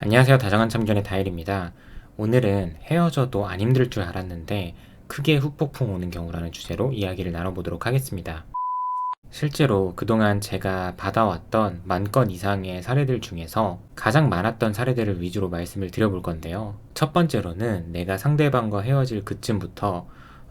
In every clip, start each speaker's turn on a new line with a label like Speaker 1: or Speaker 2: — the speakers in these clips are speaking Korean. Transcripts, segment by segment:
Speaker 1: 안녕하세요. 다정한 참견의 다일입니다. 오늘은 헤어져도 안 힘들 줄 알았는데 크게 후폭풍 오는 경우라는 주제로 이야기를 나눠보도록 하겠습니다. 실제로 그동안 제가 받아왔던 10,000건 이상의 사례들 중에서 가장 많았던 사례들을 위주로 말씀을 드려볼 건데요. 첫 번째로는 내가 상대방과 헤어질 그쯤부터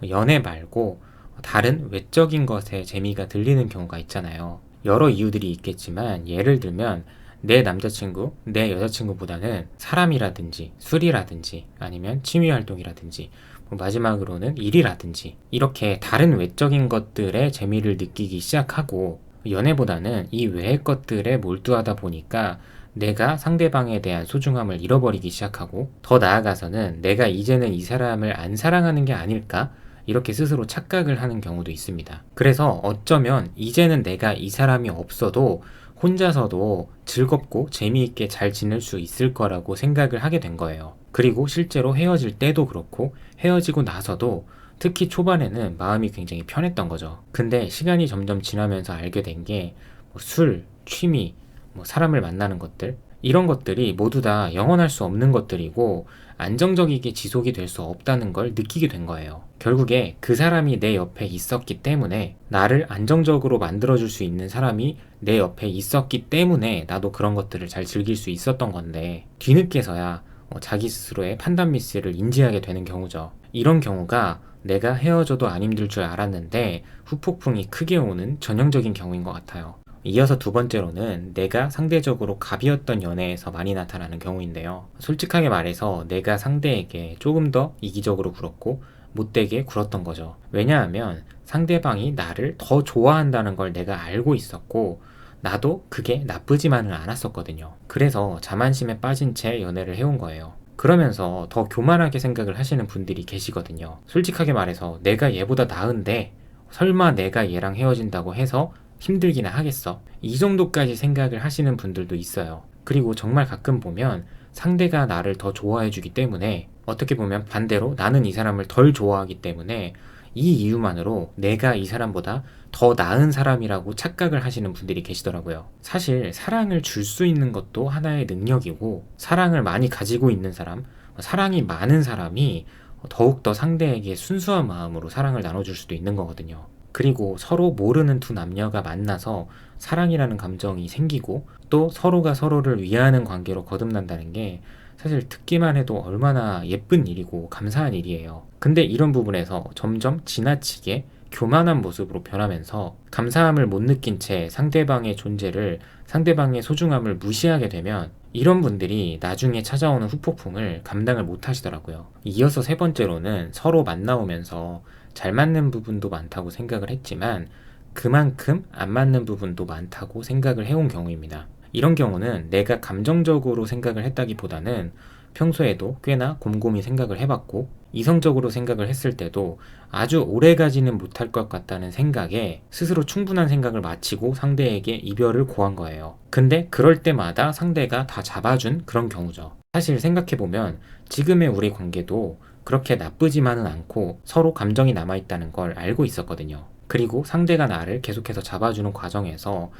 Speaker 1: 연애 말고 다른 외적인 것에 재미가 들리는 경우가 있잖아요. 여러 이유들이 있겠지만 예를 들면 내 남자친구, 내 여자친구보다는 사람이라든지 술이라든지 아니면 취미활동이라든지 마지막으로는 일이라든지 이렇게 다른 외적인 것들에 재미를 느끼기 시작하고 연애보다는 이 외의 것들에 몰두하다 보니까 내가 상대방에 대한 소중함을 잃어버리기 시작하고 더 나아가서는 내가 이제는 이 사람을 안 사랑하는 게 아닐까? 이렇게 스스로 착각을 하는 경우도 있습니다. 그래서 어쩌면 이제는 내가 이 사람이 없어도 혼자서도 즐겁고 재미있게 잘 지낼 수 있을 거라고 생각을 하게 된 거예요. 그리고 실제로 헤어질 때도 그렇고 헤어지고 나서도 특히 초반에는 마음이 굉장히 편했던 거죠. 근데 시간이 점점 지나면서 알게 된 게 술, 취미, 사람을 만나는 것들 이런 것들이 모두 다 영원할 수 없는 것들이고 안정적이게 지속이 될 수 없다는 걸 느끼게 된 거예요. 결국에 그 사람이 내 옆에 있었기 때문에 나를 안정적으로 만들어줄 수 있는 사람이 내 옆에 있었기 때문에 나도 그런 것들을 잘 즐길 수 있었던 건데 뒤늦게서야 자기 스스로의 판단 미스를 인지하게 되는 경우죠. 이런 경우가 내가 헤어져도 안 힘들 줄 알았는데 후폭풍이 크게 오는 전형적인 경우인 것 같아요. 이어서 두 번째로는 내가 상대적으로 갑이었던 연애에서 많이 나타나는 경우인데요. 솔직하게 말해서 내가 상대에게 조금 더 이기적으로 굴었고 못되게 굴었던 거죠. 왜냐하면 상대방이 나를 더 좋아한다는 걸 내가 알고 있었고 나도 그게 나쁘지만은 않았었거든요. 그래서 자만심에 빠진 채 연애를 해온 거예요. 그러면서 더 교만하게 생각을 하시는 분들이 계시거든요. 솔직하게 말해서 내가 얘보다 나은데 설마 내가 얘랑 헤어진다고 해서 힘들기나 하겠어. 이 정도까지 생각을 하시는 분들도 있어요. 그리고 정말 가끔 보면 상대가 나를 더 좋아해 주기 때문에 어떻게 보면 반대로 나는 이 사람을 덜 좋아하기 때문에 이 이유만으로 내가 이 사람보다 더 나은 사람이라고 착각을 하시는 분들이 계시더라고요. 사실 사랑을 줄 수 있는 것도 하나의 능력이고 사랑을 많이 가지고 있는 사람, 사랑이 많은 사람이 더욱더 상대에게 순수한 마음으로 사랑을 나눠줄 수도 있는 거거든요. 그리고 서로 모르는 두 남녀가 만나서 사랑이라는 감정이 생기고 또 서로가 서로를 위하는 관계로 거듭난다는 게 사실 듣기만 해도 얼마나 예쁜 일이고 감사한 일이에요. 근데 이런 부분에서 점점 지나치게 교만한 모습으로 변하면서 감사함을 못 느낀 채 상대방의 존재를, 상대방의 소중함을 무시하게 되면 이런 분들이 나중에 찾아오는 후폭풍을 감당을 못 하시더라고요. 이어서 세 번째로는 서로 만나오면서 잘 맞는 부분도 많다고 생각을 했지만 그만큼 안 맞는 부분도 많다고 생각을 해온 경우입니다. 이런 경우는 내가 감정적으로 생각을 했다기보다는 평소에도 꽤나 곰곰이 생각을 해봤고 이성적으로 생각을 했을 때도 아주 오래 가지는 못할 것 같다는 생각에 스스로 충분한 생각을 마치고 상대에게 이별을 고한 거예요. 근데 그럴 때마다 상대가 다 잡아준 그런 경우죠. 사실 생각해보면 지금의 우리 관계도 그렇게 나쁘지만은 않고 서로 감정이 남아있다는 걸 알고 있었거든요. 그리고 상대가 나를 계속해서 잡아주는 과정에서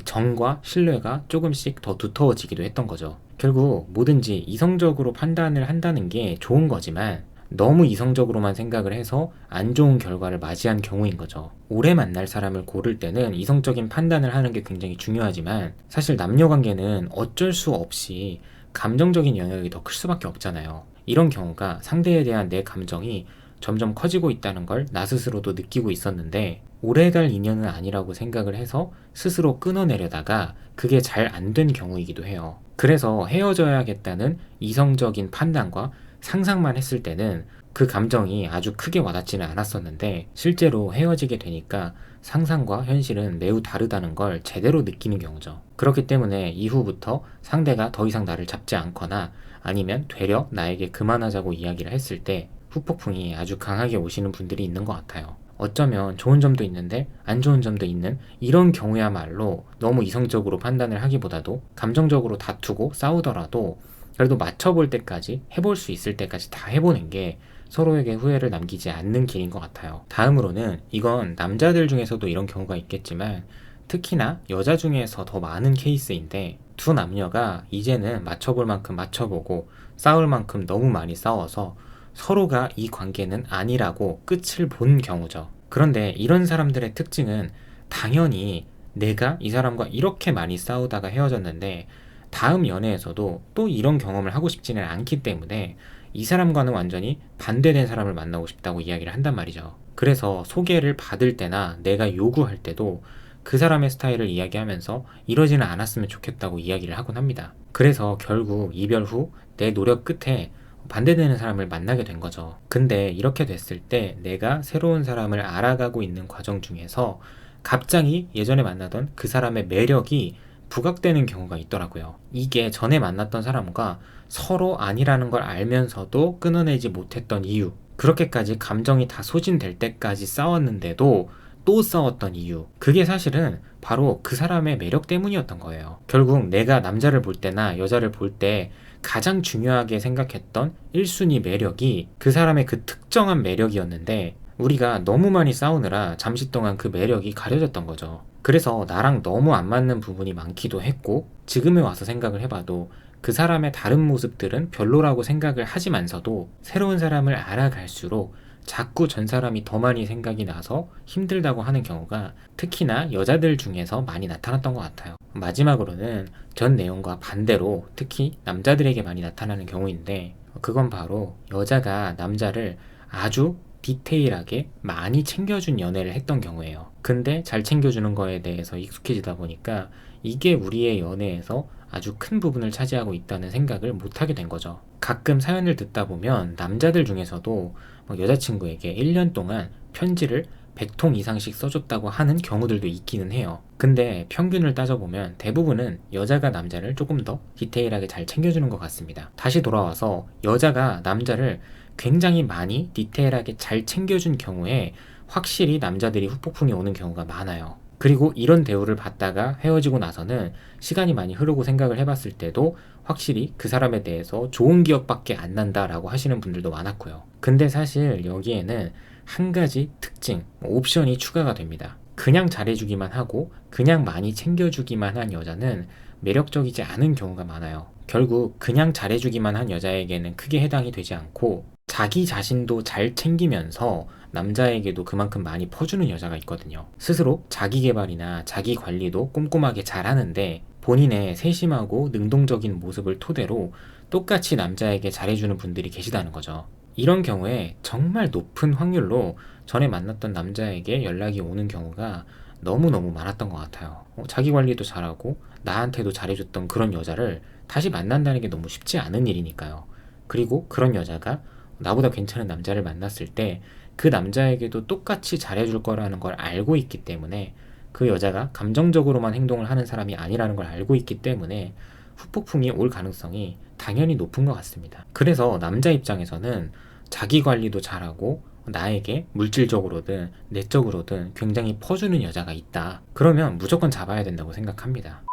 Speaker 1: 정과 신뢰가 조금씩 더 두터워지기도 했던 거죠. 결국 뭐든지 이성적으로 판단을 한다는 게 좋은 거지만 너무 이성적으로만 생각을 해서 안 좋은 결과를 맞이한 경우인 거죠. 오래 만날 사람을 고를 때는 이성적인 판단을 하는 게 굉장히 중요하지만 사실 남녀 관계는 어쩔 수 없이 감정적인 영역이 더 클 수밖에 없잖아요. 이런 경우가 상대에 대한 내 감정이 점점 커지고 있다는 걸 나 스스로도 느끼고 있었는데 오래갈 인연은 아니라고 생각을 해서 스스로 끊어내려다가 그게 잘 안 된 경우이기도 해요. 그래서 헤어져야겠다는 이성적인 판단과 상상만 했을 때는 그 감정이 아주 크게 와닿지는 않았었는데 실제로 헤어지게 되니까 상상과 현실은 매우 다르다는 걸 제대로 느끼는 경우죠. 그렇기 때문에 이후부터 상대가 더 이상 나를 잡지 않거나 아니면 되려 나에게 그만하자고 이야기를 했을 때 후폭풍이 아주 강하게 오시는 분들이 있는 것 같아요. 어쩌면 좋은 점도 있는데 안 좋은 점도 있는 이런 경우야말로 너무 이성적으로 판단을 하기보다도 감정적으로 다투고 싸우더라도 그래도 맞춰볼 때까지 해볼 수 있을 때까지 다 해보는 게 서로에게 후회를 남기지 않는 길인 것 같아요. 다음으로는 이건 남자들 중에서도 이런 경우가 있겠지만 특히나 여자 중에서 더 많은 케이스인데 두 남녀가 이제는 맞춰볼 만큼 맞춰보고 싸울 만큼 너무 많이 싸워서 서로가 이 관계는 아니라고 끝을 본 경우죠. 그런데 이런 사람들의 특징은 당연히 내가 이 사람과 이렇게 많이 싸우다가 헤어졌는데 다음 연애에서도 또 이런 경험을 하고 싶지는 않기 때문에 이 사람과는 완전히 반대된 사람을 만나고 싶다고 이야기를 한단 말이죠. 그래서 소개를 받을 때나 내가 요구할 때도 그 사람의 스타일을 이야기하면서 이러지는 않았으면 좋겠다고 이야기를 하곤 합니다. 그래서 결국 이별 후 내 노력 끝에 반대되는 사람을 만나게 된 거죠. 근데 이렇게 됐을 때 내가 새로운 사람을 알아가고 있는 과정 중에서 갑자기 예전에 만나던 그 사람의 매력이 부각되는 경우가 있더라고요. 이게 전에 만났던 사람과 서로 아니라는 걸 알면서도 끊어내지 못했던 이유, 그렇게까지 감정이 다 소진될 때까지 싸웠는데도 또 싸웠던 이유, 그게 사실은 바로 그 사람의 매력 때문이었던 거예요. 결국 내가 남자를 볼 때나 여자를 볼 때 가장 중요하게 생각했던 1순위 매력이 그 사람의 그 특정한 매력이었는데 우리가 너무 많이 싸우느라 잠시 동안 그 매력이 가려졌던 거죠. 그래서 나랑 너무 안 맞는 부분이 많기도 했고 지금에 와서 생각을 해봐도 그 사람의 다른 모습들은 별로라고 생각을 하지만서도 새로운 사람을 알아갈수록 자꾸 전 사람이 더 많이 생각이 나서 힘들다고 하는 경우가 특히나 여자들 중에서 많이 나타났던 것 같아요. 마지막으로는 전 내용과 반대로 특히 남자들에게 많이 나타나는 경우인데 그건 바로 여자가 남자를 아주 디테일하게 많이 챙겨준 연애를 했던 경우예요. 근데 잘 챙겨주는 거에 대해서 익숙해지다 보니까 이게 우리의 연애에서 아주 큰 부분을 차지하고 있다는 생각을 못하게 된 거죠. 가끔 사연을 듣다 보면 남자들 중에서도 여자친구에게 1년 동안 편지를 100통 이상씩 써줬다고 하는 경우들도 있기는 해요. 근데 평균을 따져보면 대부분은 여자가 남자를 조금 더 디테일하게 잘 챙겨주는 것 같습니다. 다시 돌아와서 여자가 남자를 굉장히 많이 디테일하게 잘 챙겨준 경우에 확실히 남자들이 후폭풍이 오는 경우가 많아요. 그리고 이런 대우를 받다가 헤어지고 나서는 시간이 많이 흐르고 생각을 해봤을 때도 확실히 그 사람에 대해서 좋은 기억밖에 안 난다라고 하시는 분들도 많았고요. 근데 사실 여기에는 한 가지 특징, 옵션이 추가가 됩니다. 그냥 잘해주기만 하고 그냥 많이 챙겨주기만 한 여자는 매력적이지 않은 경우가 많아요. 결국 그냥 잘해주기만 한 여자에게는 크게 해당이 되지 않고 자기 자신도 잘 챙기면서 남자에게도 그만큼 많이 퍼주는 여자가 있거든요. 스스로 자기 개발이나 자기 관리도 꼼꼼하게 잘 하는데 본인의 세심하고 능동적인 모습을 토대로 똑같이 남자에게 잘해주는 분들이 계시다는 거죠. 이런 경우에 정말 높은 확률로 전에 만났던 남자에게 연락이 오는 경우가 너무너무 많았던 것 같아요. 자기 관리도 잘하고 나한테도 잘해줬던 그런 여자를 다시 만난다는 게 너무 쉽지 않은 일이니까요. 그리고 그런 여자가 나보다 괜찮은 남자를 만났을 때 그 남자에게도 똑같이 잘해줄 거라는 걸 알고 있기 때문에 그 여자가 감정적으로만 행동을 하는 사람이 아니라는 걸 알고 있기 때문에 후폭풍이 올 가능성이 당연히 높은 것 같습니다. 그래서 남자 입장에서는 자기 관리도 잘하고 나에게 물질적으로든 내적으로든 굉장히 퍼주는 여자가 있다. 그러면 무조건 잡아야 된다고 생각합니다.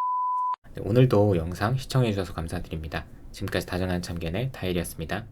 Speaker 1: 네, 오늘도 영상 시청해주셔서 감사드립니다. 지금까지 다정한 참견의 다일이었습니다.